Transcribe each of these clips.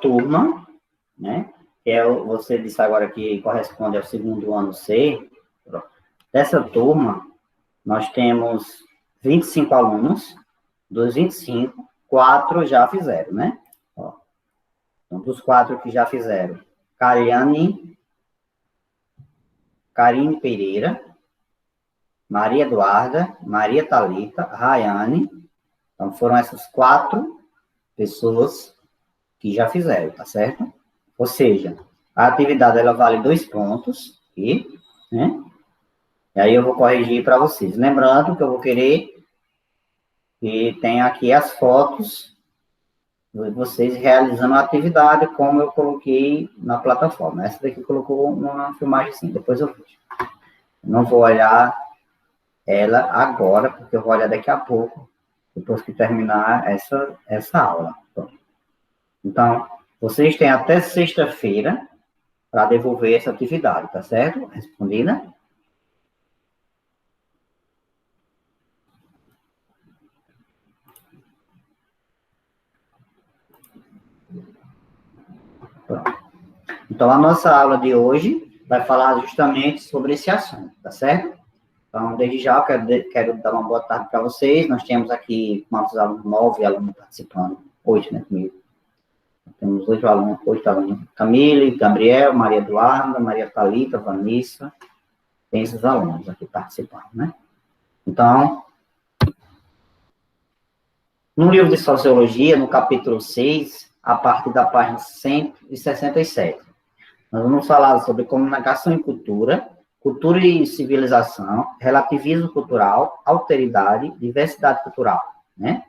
turma, né? Que você disse agora que corresponde ao segundo ano C. Dessa turma, nós temos 25 alunos. Dos 25, 4 já fizeram, né? Ó, então, dos 4 que já fizeram, Karine Pereira, Maria Eduarda, Maria Thalita, Rayane. Então, foram essas 4 pessoas que já fizeram, tá certo? Ou seja, a atividade, ela vale 2 pontos, aqui, né? E aí eu vou corrigir para vocês. Lembrando que eu vou querer que tenha aqui as fotos de vocês realizando a atividade, como eu coloquei na plataforma. Essa daqui colocou uma filmagem assim, depois eu vejo. Não vou olhar ela agora, porque eu vou olhar daqui a pouco, depois que terminar essa aula. Então, vocês têm até sexta-feira para devolver essa atividade, tá certo? Respondida? Pronto. Então, a nossa aula de hoje vai falar justamente sobre esse assunto, tá certo? Então, desde já, eu quero dar uma boa tarde para vocês. Nós temos aqui quantos alunos? 9 alunos participando. 8, né, comigo. Temos 8 alunos. Camille, Gabriel, Maria Eduarda, Maria Thalita, Vanessa. Tem esses alunos aqui participando, né? Então, no livro de Sociologia, no capítulo 6, a partir da página 167, nós vamos falar sobre comunicação e cultura, cultura e civilização, relativismo cultural, alteridade, diversidade cultural, né?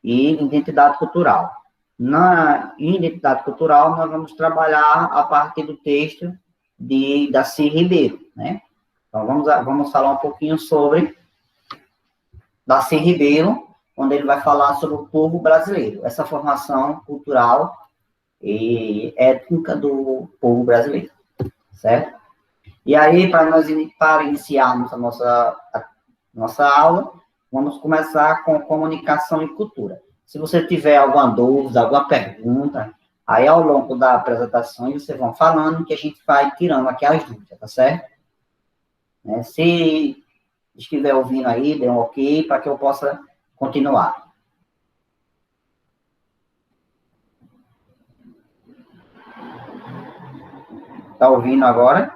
E identidade cultural. Na identidade cultural, nós vamos trabalhar a partir do texto de Darcy Ribeiro, né? Então, vamos falar um pouquinho sobre Darcy Ribeiro, onde ele vai falar sobre o povo brasileiro, essa formação cultural e étnica do povo brasileiro, certo? E aí, para iniciarmos a nossa aula, vamos começar com comunicação e cultura. Se você tiver alguma dúvida, alguma pergunta, aí ao longo da apresentação, vocês vão falando que a gente vai tirando aqui as dúvidas, tá certo? Se estiver ouvindo aí, dê um ok para que eu possa continuar. Está ouvindo agora?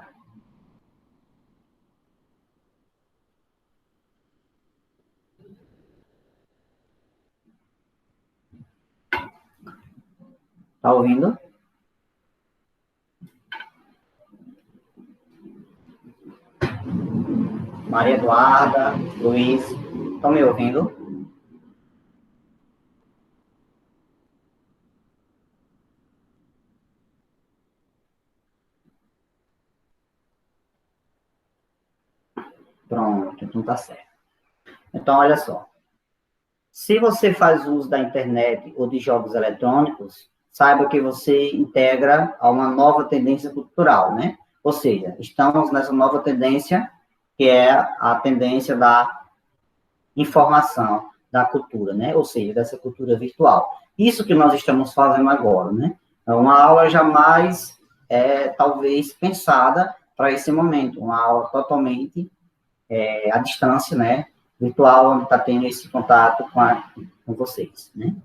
Está ouvindo? Maria Eduarda, Luiz, estão me ouvindo? Pronto, então tá certo. Então, olha só. Se você faz uso da internet ou de jogos eletrônicos, saiba que você integra a uma nova tendência cultural, né? Ou seja, estamos nessa nova tendência, que é a tendência da informação, da cultura, né? Ou seja, dessa cultura virtual. Isso que nós estamos fazendo agora, né? É uma aula jamais, talvez, pensada para esse momento, uma aula totalmente à distância, né? Virtual, onde está tendo esse contato com vocês, né?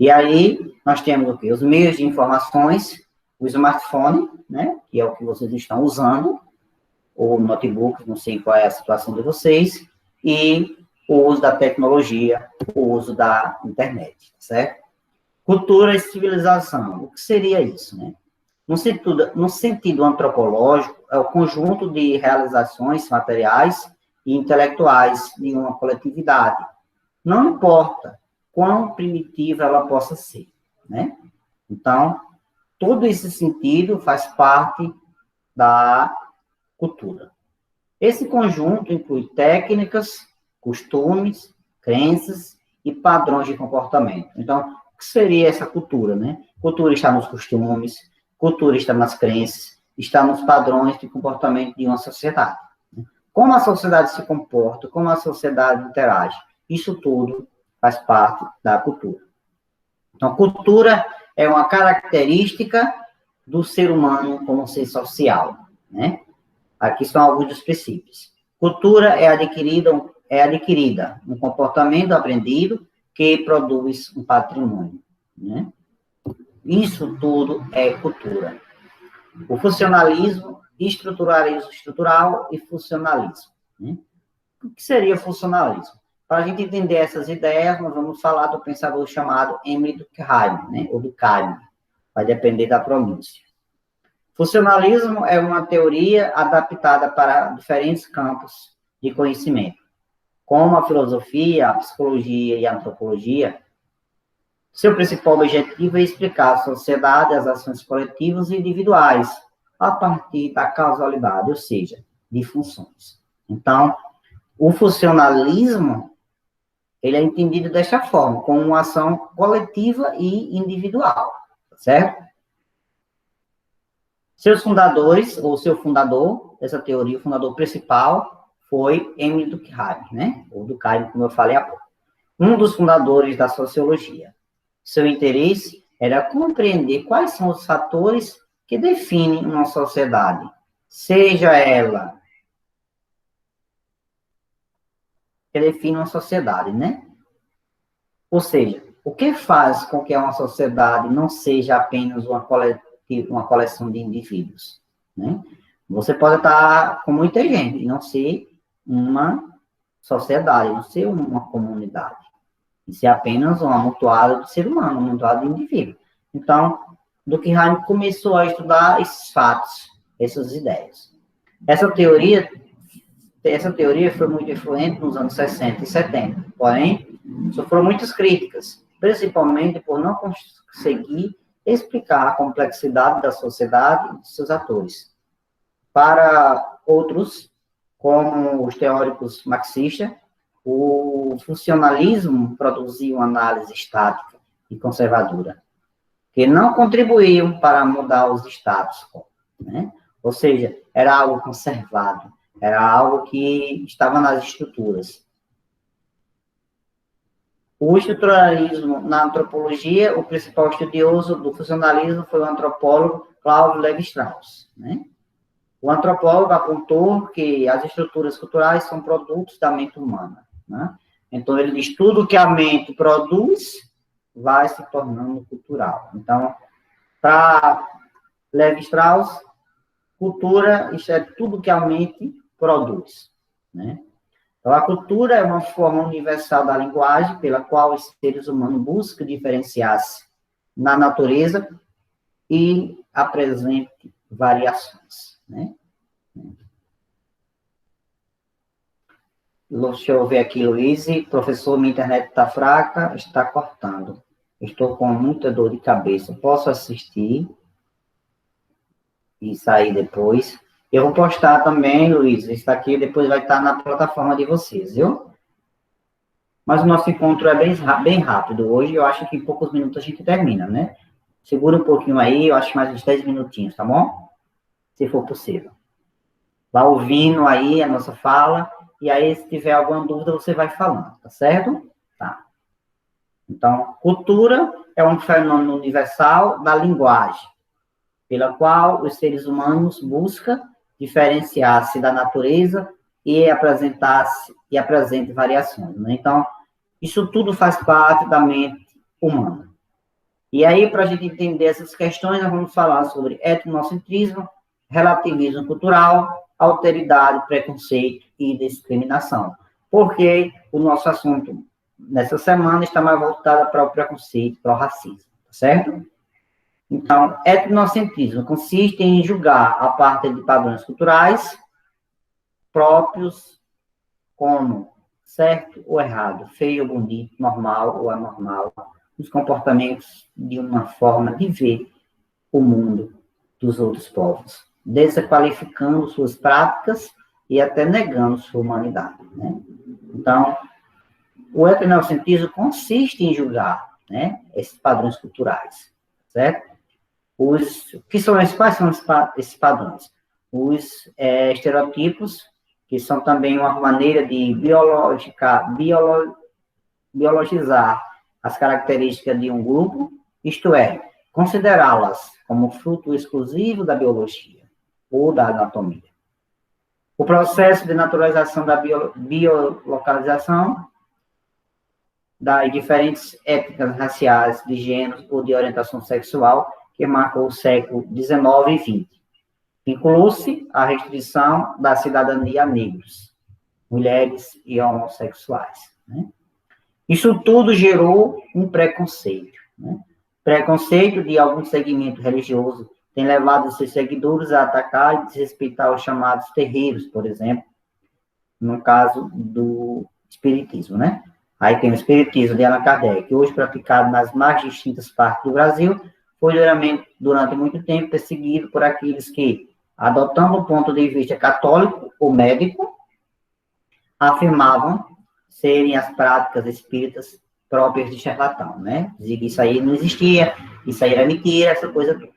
E aí, nós temos o quê? Os meios de informações, o smartphone, né? Que é o que vocês estão usando, ou notebook, não sei qual é a situação de vocês, e o uso da tecnologia, o uso da internet, certo? Cultura e civilização, o que seria isso, né? No sentido antropológico, é o conjunto de realizações materiais e intelectuais de uma coletividade. Não importa quão primitiva ela possa ser, né? Então, todo esse sentido faz parte da cultura. Esse conjunto inclui técnicas, costumes, crenças e padrões de comportamento. Então, o que seria essa cultura, né? Cultura está nos costumes, cultura está nas crenças, está nos padrões de comportamento de uma sociedade. Como a sociedade se comporta, como a sociedade interage, isso tudo faz parte da cultura. Então, cultura é uma característica do ser humano como ser social, né? Aqui são alguns dos princípios. Cultura é adquirida, um comportamento aprendido que produz um patrimônio, né? Isso tudo é cultura. O funcionalismo, estruturalismo estrutural e funcionalismo, né? O que seria funcionalismo? Para a gente entender essas ideias, nós vamos falar do pensador chamado Emile Durkheim, né? Ou Durkheim, vai depender da pronúncia. Funcionalismo é uma teoria adaptada para diferentes campos de conhecimento, como a filosofia, a psicologia e a antropologia. Seu principal objetivo é explicar a sociedade, as ações coletivas e individuais, a partir da causalidade, ou seja, de funções. Então, o funcionalismo, ele é entendido desta forma, como uma ação coletiva e individual, certo? Seus fundadores, ou seu fundador, dessa teoria, o fundador principal, foi Emile Durkheim, né? Ou Durkheim, como eu falei há pouco. Um dos fundadores da sociologia. Seu interesse era compreender quais são os fatores que definem uma sociedade, seja ela que define uma sociedade, né? Ou seja, o que faz com que uma sociedade não seja apenas uma coleção de indivíduos, né? Você pode estar com muita gente e não ser uma sociedade, não ser uma comunidade. Isso é apenas uma amontoada de ser humano, uma amontoada de indivíduo. Então, Durkheim começou a estudar esses fatos, essas ideias. Essa teoria foi muito influente nos anos 60 e 70, porém, sofreu muitas críticas, principalmente por não conseguir explicar a complexidade da sociedade e de seus atores. Para outros, como os teóricos marxistas, o funcionalismo produzia uma análise estática e conservadora, que não contribuíam para mudar os status quo, né? Ou seja, era algo conservado, era algo que estava nas estruturas. O estruturalismo na antropologia, o principal estudioso do funcionalismo foi o antropólogo Claude Lévi-Strauss, né? O antropólogo apontou que as estruturas culturais são produtos da mente humana, né? Então, ele diz tudo que a mente produz vai se tornando cultural. Então, para Lévi-Strauss, cultura, isso é tudo que a mente produz, né? Então, a cultura é uma forma universal da linguagem pela qual os seres humanos buscam diferenciar-se na natureza e apresente variações, né? Deixa eu ver aqui, Luiz. Professor, minha internet está fraca, está cortando. Estou com muita dor de cabeça. Posso assistir e sair depois? Eu vou postar também, Luiz. Isso aqui depois vai estar na plataforma de vocês, viu? Mas o nosso encontro é bem rápido. Hoje eu acho que em poucos minutos a gente termina, né? Segura um pouquinho aí, eu acho mais uns 10 minutinhos, tá bom? Se for possível. Vá ouvindo aí a nossa fala, e aí se tiver alguma dúvida você vai falando, tá certo? Tá. Então, cultura é um fenômeno universal da linguagem, pela qual os seres humanos buscam diferenciar-se da natureza e apresente variações, né? Então, isso tudo faz parte da mente humana. E aí, para a gente entender essas questões, nós vamos falar sobre etnocentrismo, relativismo cultural, alteridade, preconceito e discriminação. Porque o nosso assunto nessa semana está mais voltado para o preconceito, para o racismo, tá certo? Então, etnocentrismo consiste em julgar a partir de padrões culturais próprios como certo ou errado, feio ou bonito, normal ou anormal, os comportamentos de uma forma de ver o mundo dos outros povos, desqualificando suas práticas e até negando sua humanidade, né? Então, o etnocentrismo consiste em julgar, né, esses padrões culturais, certo? Quais são esses padrões? Os estereotipos, que são também uma maneira de biologizar as características de um grupo, isto é, considerá-las como fruto exclusivo da biologia ou da anatomia. O processo de naturalização da biolocalização das diferentes étnicas raciais, de gênero ou de orientação sexual que marcou o século XIX e XX. Incluiu-se a restrição da cidadania a negros, mulheres e homossexuais. Né? Isso tudo gerou um preconceito. Né? Preconceito de algum segmento religioso tem levado seus seguidores a atacar e desrespeitar os chamados terreiros, por exemplo, no caso do espiritismo, né? Aí tem o espiritismo de Allan Kardec, que hoje praticado nas mais distintas partes do Brasil, foi durante muito tempo perseguido por aqueles que, adotando o ponto de vista católico ou médico, afirmavam serem as práticas espíritas próprias de charlatão, né? Dizia que isso aí não existia, isso aí era mentira, essa coisa toda.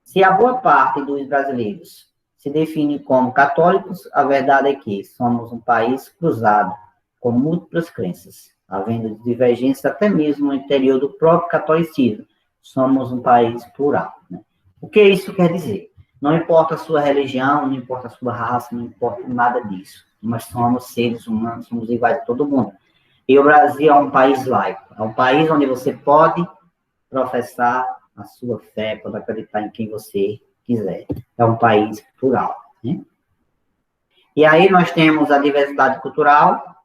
Se a boa parte dos brasileiros se define como católicos, a verdade é que somos um país cruzado, com múltiplas crenças, havendo divergências até mesmo no interior do próprio catolicismo. Somos um país plural. Né? O que isso quer dizer? Não importa a sua religião, não importa a sua raça, não importa nada disso. Nós somos seres humanos, somos iguais a todo mundo. E o Brasil é um país laico, é um país onde você pode professar a sua fé, pode acreditar em quem você quiser. É um país plural. Né? E aí nós temos a diversidade cultural,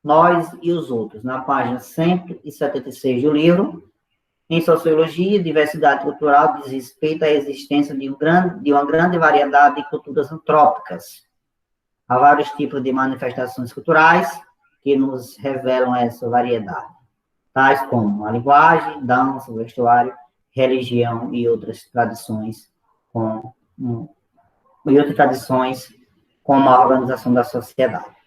nós e os outros, na página 176 do livro. Em sociologia, diversidade cultural diz respeito à existência de uma grande variedade de culturas antrópicas. Há vários tipos de manifestações culturais que nos revelam essa variedade, tais como a linguagem, dança, vestuário, religião e outras tradições, como a organização da sociedade.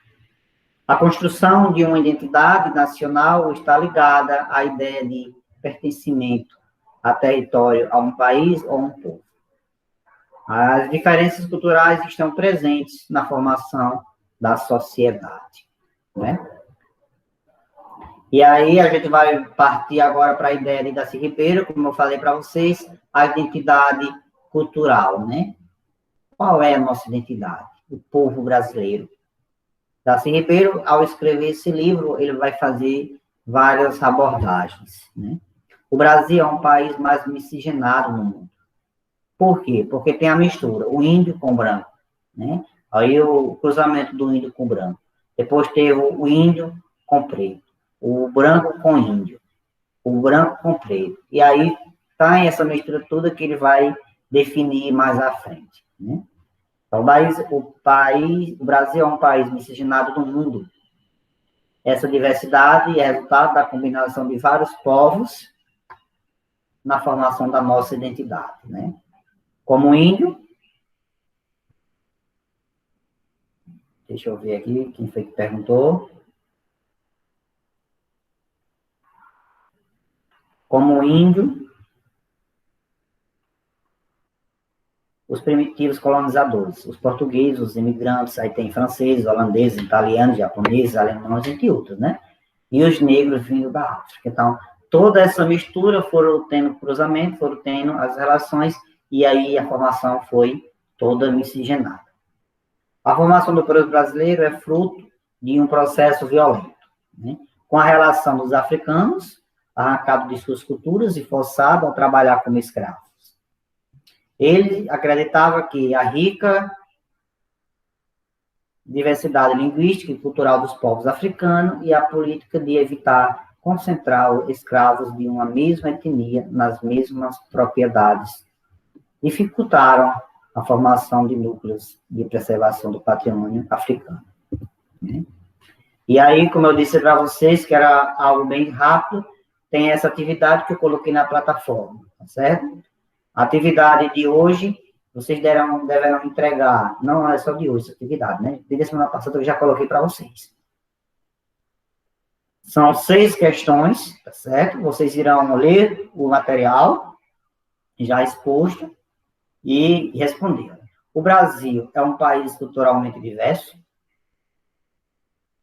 A construção de uma identidade nacional está ligada à ideia de pertencimento a território, a um país ou a um povo. As diferenças culturais estão presentes na formação da sociedade, né? E aí a gente vai partir agora para a ideia de Darcy Ribeiro, como eu falei para vocês, a identidade cultural, né? Qual é a nossa identidade? O povo brasileiro. Darcy Ribeiro, ao escrever esse livro, ele vai fazer várias abordagens, né? O Brasil é um país mais miscigenado no mundo. Por quê? Porque tem a mistura, o índio com o branco, né? Aí o cruzamento do índio com o branco. Depois teve o índio com preto, o branco com índio, o branco com preto. E aí tá essa mistura toda que ele vai definir mais à frente, né? Então, o Brasil é um país miscigenado no mundo. Essa diversidade é resultado da combinação de vários povos na formação da nossa identidade, né? Como o índio, deixa eu ver aqui, quem foi que perguntou? Como o índio, os primitivos colonizadores, os portugueses, os imigrantes, aí tem franceses, holandeses, italianos, japoneses, alemães, entre outros, né? E os negros vindo da África. Então, toda essa mistura foram tendo cruzamento, foram tendo as relações, e aí a formação foi toda miscigenada. A formação do povo brasileiro é fruto de um processo violento, né? Com a relação dos africanos, arrancados de suas culturas e forçados a trabalhar como escravos. Ele acreditava que a rica diversidade linguística e cultural dos povos africanos e a política de evitar concentrar escravos de uma mesma etnia nas mesmas propriedades dificultaram a formação de núcleos de preservação do patrimônio africano. Né? E aí, como eu disse para vocês, que era algo bem rápido, tem essa atividade que eu coloquei na plataforma, tá certo? A atividade de hoje, vocês deverão entregar, não é só de hoje essa atividade, né? Desde a semana passada eu já coloquei para vocês. São 6 questões, tá certo? Vocês irão ler o material já exposto e responder. O Brasil é um país culturalmente diverso?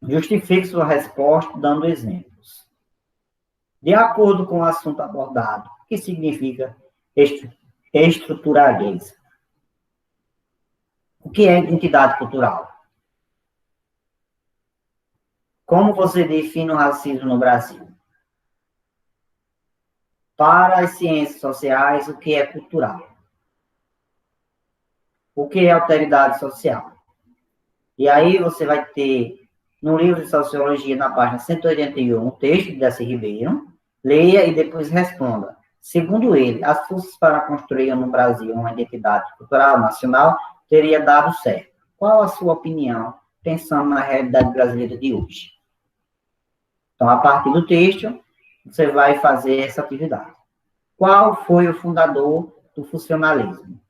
Justifique sua resposta dando exemplos. De acordo com o assunto abordado, o que significa Estru- Estruturalismo. O que é identidade cultural? Como você define o racismo no Brasil? Para as ciências sociais, o que é cultural? O que é alteridade social? E aí você vai ter, no livro de Sociologia, na página 181, um texto de Darcy Ribeiro, leia e depois responda. Segundo ele, as forças para construir no Brasil uma identidade cultural nacional teria dado certo. Qual a sua opinião, pensando na realidade brasileira de hoje? Então, a partir do texto, você vai fazer essa atividade. Qual foi o fundador do funcionalismo?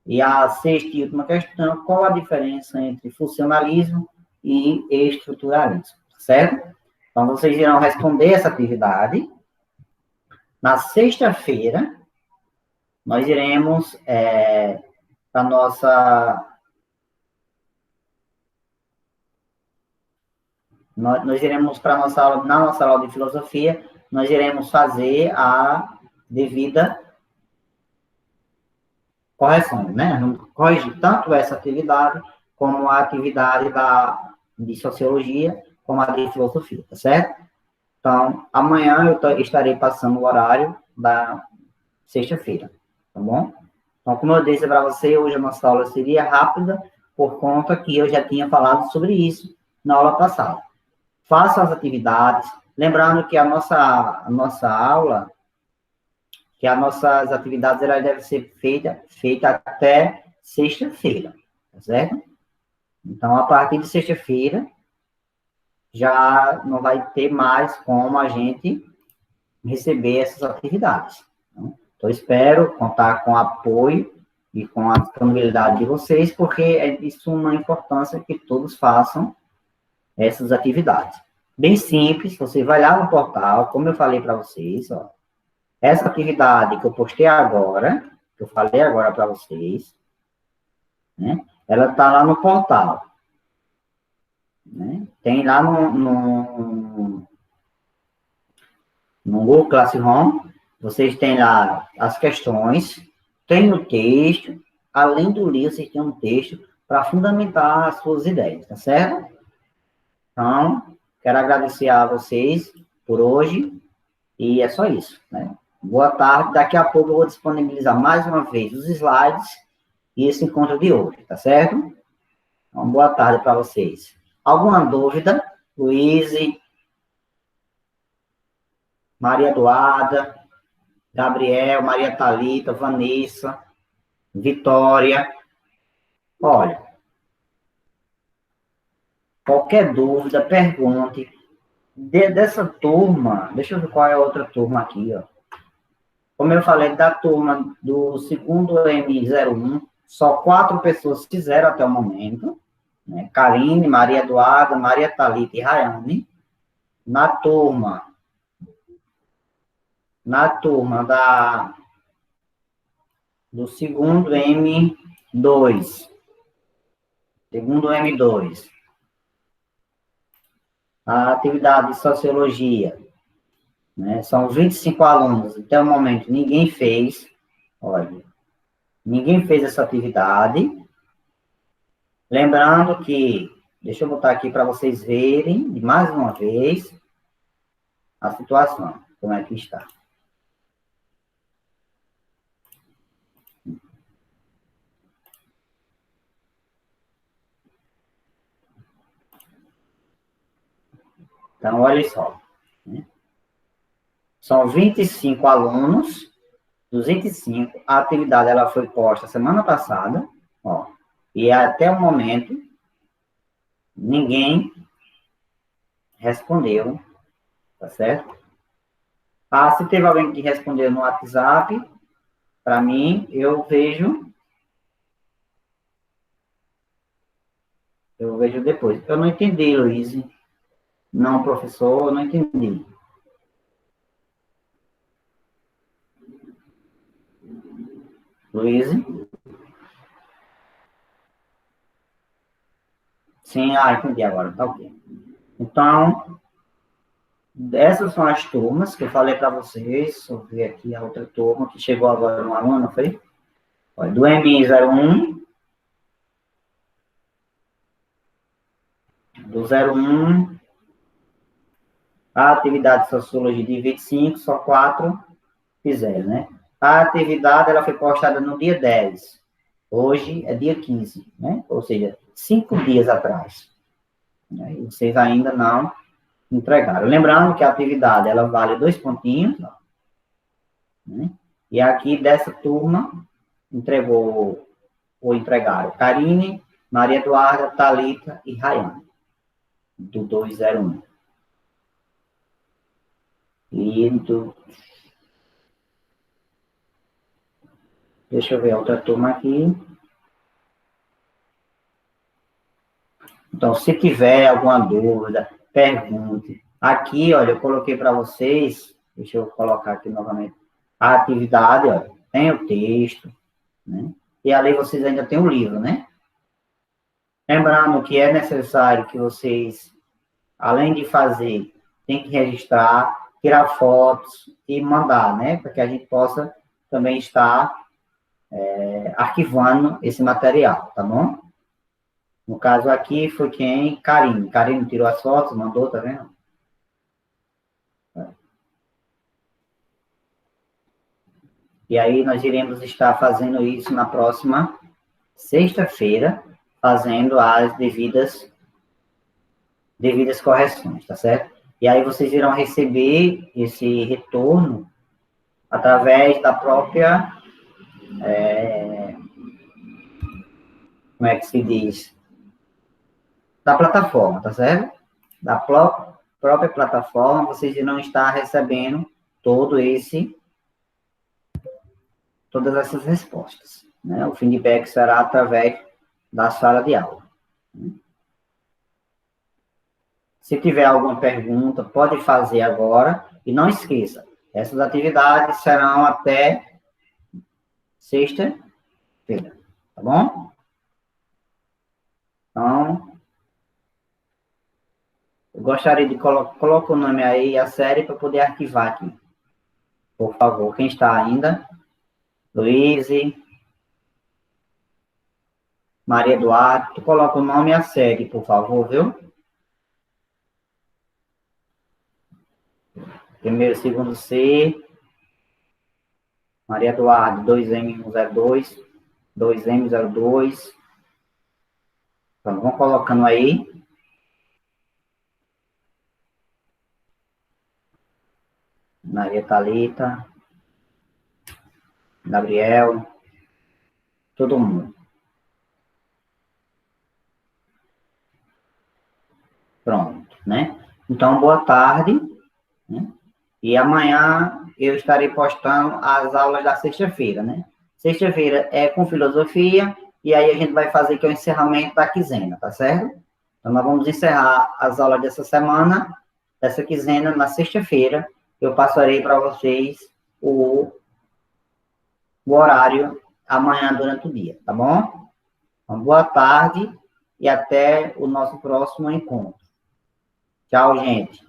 E a sexta e última questão, qual a diferença entre funcionalismo e estruturalismo? Certo? Então, vocês irão responder essa atividade. Na sexta-feira, nós iremos para nossa... Nós iremos para nossa aula, na nossa aula de filosofia, nós iremos fazer a devida correção, né? Não corrige tanto essa atividade como a atividade de sociologia, como a de filosofia, tá certo? Então, amanhã eu estarei passando o horário da sexta-feira, tá bom? Então, como eu disse para você, hoje a nossa aula seria rápida, por conta que eu já tinha falado sobre isso na aula passada. Faça as atividades, lembrando que a nossa aula, que as nossas atividades elas devem ser feitas até sexta-feira, tá certo? Então, a partir de sexta-feira, já não vai ter mais como a gente receber essas atividades. Então, espero contar com o apoio e com a disponibilidade de vocês, porque é de suma importância que todos façam essas atividades. Bem simples, você vai lá no portal, como eu falei para vocês, ó, essa atividade que eu postei agora, que eu falei agora para vocês, né, ela está lá no portal. Né? Tem lá no Google Classroom, vocês têm lá as questões, tem o texto, além do livro, vocês têm um texto para fundamentar as suas ideias, tá certo? Então, quero agradecer a vocês por hoje, e é só isso, né? Boa tarde, daqui a pouco eu vou disponibilizar mais uma vez os slides e esse encontro de hoje, tá certo? Então, boa tarde para vocês. Alguma dúvida? Luiz, Maria Eduarda, Gabriel, Maria Thalita, Vanessa, Vitória. Olha, qualquer dúvida, pergunte. Dessa turma, deixa eu ver qual é a outra turma aqui, ó. Como eu falei, da turma do segundo M01, só 4 pessoas fizeram até o momento, né? Karine, Maria Eduarda, Maria Thalita e Rayane. Na turma do segundo M2, a atividade de sociologia, né? São 25 alunos, até o momento ninguém fez, olha, ninguém fez essa atividade. Lembrando que, deixa eu botar aqui para vocês verem, de mais uma vez, a situação, como é que está. Então, olha só, né? São 25 alunos, dos 25, a atividade ela foi posta semana passada, ó, e até o momento, ninguém respondeu, tá certo? Ah, se teve alguém que respondeu no WhatsApp, para mim, eu vejo depois. Eu não entendi, Luiz. Não, professor, eu não entendi. Luiz? Sim, entendi agora, tá ok. Então, Essas são as turmas que eu falei para vocês. Deixa eu ver aqui a outra turma que chegou agora no aluno, não foi? Olha, do MI01, do 01, a atividade de Sociologia de 25, só 4 fizeram, né? A atividade, ela foi postada no dia 10. Hoje é dia 15, né? Ou seja, 5 dias atrás. E vocês ainda não entregaram. Lembrando que a atividade, ela vale 2 pontinhos, né? E aqui, dessa turma, entregou ou entregaram Karine, Maria Eduarda, Thalita e Rayane, do 201. E do... Deixa eu ver a outra turma aqui. Então, se tiver alguma dúvida, pergunte. Aqui, olha, eu coloquei para vocês, deixa eu colocar aqui novamente, a atividade, olha, tem o texto, né? E ali vocês ainda têm o livro, né? Lembrando que é necessário que vocês, além de fazer, tem que registrar, tirar fotos e mandar, né? Para que a gente possa também estar arquivando esse material, tá bom? No caso aqui foi quem? Karine. Karine tirou as fotos, mandou, tá vendo? E aí nós iremos estar fazendo isso na próxima sexta-feira, fazendo as devidas correções, tá certo? E aí vocês irão receber esse retorno através da própria, como é que se diz? Da plataforma, tá certo? Da própria plataforma, vocês irão estar recebendo todas essas respostas, né? O feedback será através da sala de aula. Se tiver alguma pergunta, pode fazer agora. E não esqueça, essas atividades serão até sexta-feira, tá bom? Então, eu gostaria de colocar o nome aí, a série, para poder arquivar aqui. Por favor, quem está ainda? Luiz, Maria Eduardo, tu coloca o nome e a série, por favor, viu? Primeiro, segundo C, Maria Eduardo, 2M102, 2M02. Então, vão colocando aí. Maria Thalita, Gabriel, todo mundo. Pronto, né? Então, boa tarde, né? E amanhã eu estarei postando as aulas da sexta-feira, né? Sexta-feira é com filosofia, e aí a gente vai fazer que é o encerramento da quinzena, tá certo? Então, nós vamos encerrar as aulas dessa semana, dessa quinzena, na sexta-feira. Eu passarei para vocês o horário amanhã durante o dia, tá bom? Então, boa tarde e até o nosso próximo encontro. Tchau, gente.